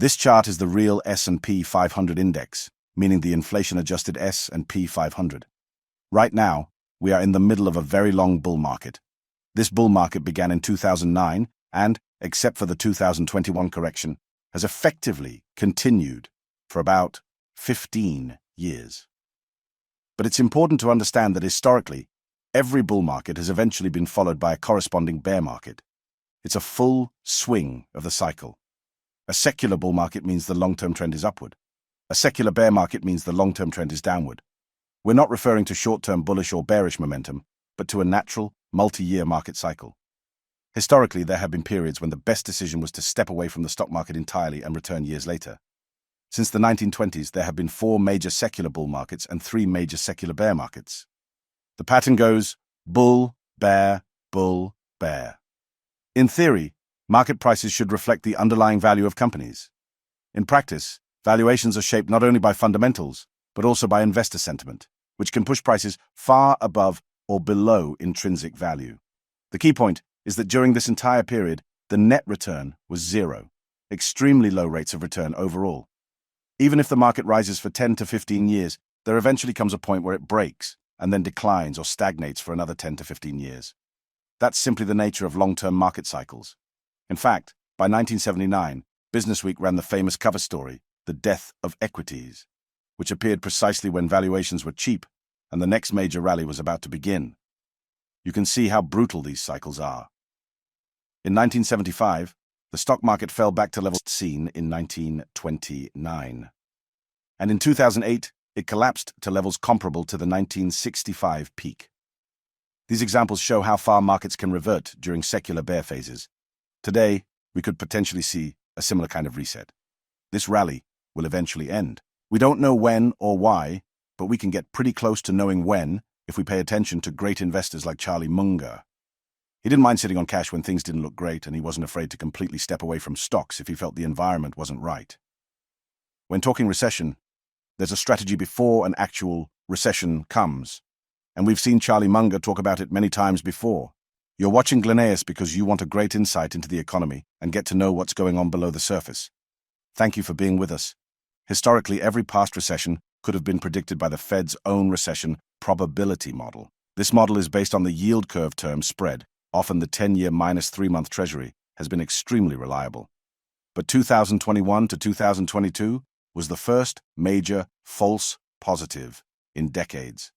This chart is the real S&P 500 index, meaning the inflation-adjusted S&P 500. Right now, we are in the middle of a very long bull market. This bull market began in 2009 and, except for the 2021 correction, has effectively continued for about 15 years. But it's important to understand that historically, every bull market has eventually been followed by a corresponding bear market. It's a full swing of the cycle. A secular bull market means the long-term trend is upward. A secular bear market means the long-term trend is downward. We're not referring to short-term bullish or bearish momentum, but to a natural, multi-year market cycle. Historically, there have been periods when the best decision was to step away from the stock market entirely and return years later. Since the 1920s, there have been 4 major secular bull markets and 3 major secular bear markets. The pattern goes bull, bear, bull, bear. In theory, market prices should reflect the underlying value of companies. In practice, valuations are shaped not only by fundamentals, but also by investor sentiment, which can push prices far above or below intrinsic value. The key point is that during this entire period, the net return was 0, extremely low rates of return overall. Even if the market rises for 10 to 15 years, there eventually comes a point where it breaks and then declines or stagnates for another 10 to 15 years. That's simply the nature of long-term market cycles. In fact, by 1979, Businessweek ran the famous cover story, The Death of Equities, which appeared precisely when valuations were cheap and the next major rally was about to begin. You can see how brutal these cycles are. In 1975, the stock market fell back to levels seen in 1929. And in 2008, it collapsed to levels comparable to the 1965 peak. These examples show how far markets can revert during secular bear phases. Today, we could potentially see a similar kind of reset. This rally will eventually end. We don't know when or why, but we can get pretty close to knowing when if we pay attention to great investors like Charlie Munger. He didn't mind sitting on cash when things didn't look great, and he wasn't afraid to completely step away from stocks if he felt the environment wasn't right. When talking recession, there's a strategy before an actual recession comes, and we've seen Charlie Munger talk about it many times before. You're watching Glenais because you want a great insight into the economy and get to know what's going on below the surface. Thank you for being with us. Historically, every past recession could have been predicted by the Fed's own recession probability model. This model is based on the yield curve term spread. Often the 10-year minus 3-month Treasury has been extremely reliable. But 2021 to 2022 was the first major false positive in decades.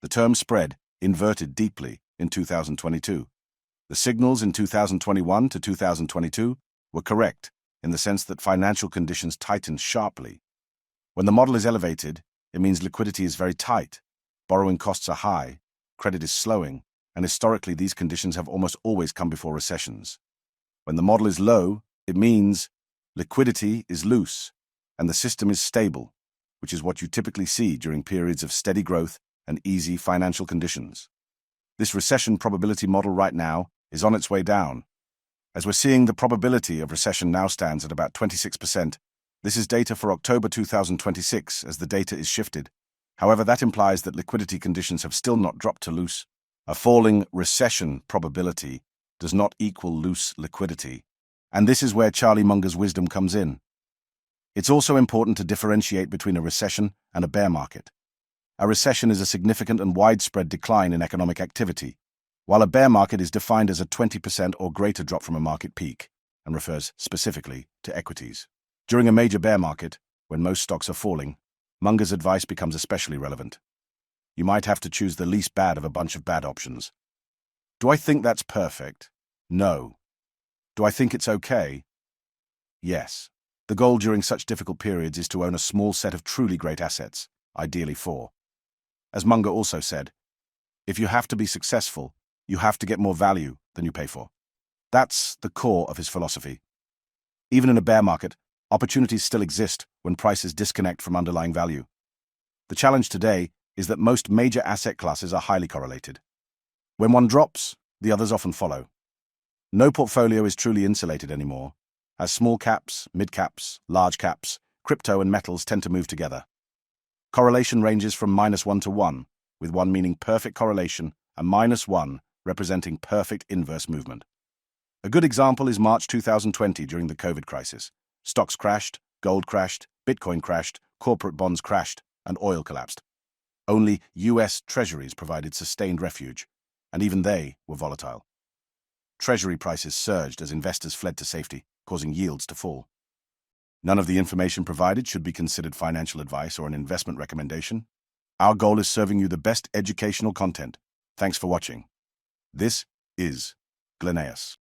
The term spread inverted deeply in 2022. The signals in 2021 to 2022 were correct in the sense that financial conditions tightened sharply. When the model is elevated, it means liquidity is very tight, borrowing costs are high, credit is slowing, and historically these conditions have almost always come before recessions. When the model is low, it means liquidity is loose and the system is stable, which is what you typically see during periods of steady growth and easy financial conditions. This recession probability model right now is on its way down. As we're seeing, the probability of recession now stands at about 26%. This is data for October 2026 as the data is shifted. However, that implies that liquidity conditions have still not dropped to loose. A falling recession probability does not equal loose liquidity, and this is where Charlie Munger's wisdom comes in. It's also important to differentiate between a recession and a bear market. A recession is a significant and widespread decline in economic activity, while a bear market is defined as a 20% or greater drop from a market peak and refers specifically to equities. During a major bear market, when most stocks are falling, Munger's advice becomes especially relevant. You might have to choose the least bad of a bunch of bad options. Do I think that's perfect? No. Do I think it's okay? Yes. The goal during such difficult periods is to own a small set of truly great assets, ideally 4. As Munger also said, if you have to be successful, you have to get more value than you pay for. That's the core of his philosophy. Even in a bear market, opportunities still exist when prices disconnect from underlying value. The challenge today is that most major asset classes are highly correlated. When one drops, the others often follow. No portfolio is truly insulated anymore, as small caps, mid caps, large caps, crypto and metals tend to move together. Correlation ranges from -1 to 1, with 1 meaning perfect correlation and -1 representing perfect inverse movement. A good example is March 2020 during the COVID crisis. Stocks crashed, gold crashed, Bitcoin crashed, corporate bonds crashed, and oil collapsed. Only US treasuries provided sustained refuge, and even they were volatile. Treasury prices surged as investors fled to safety, causing yields to fall. None of the information provided should be considered financial advice or an investment recommendation. Our goal is serving you the best educational content. Thanks for watching. This is Glenaius.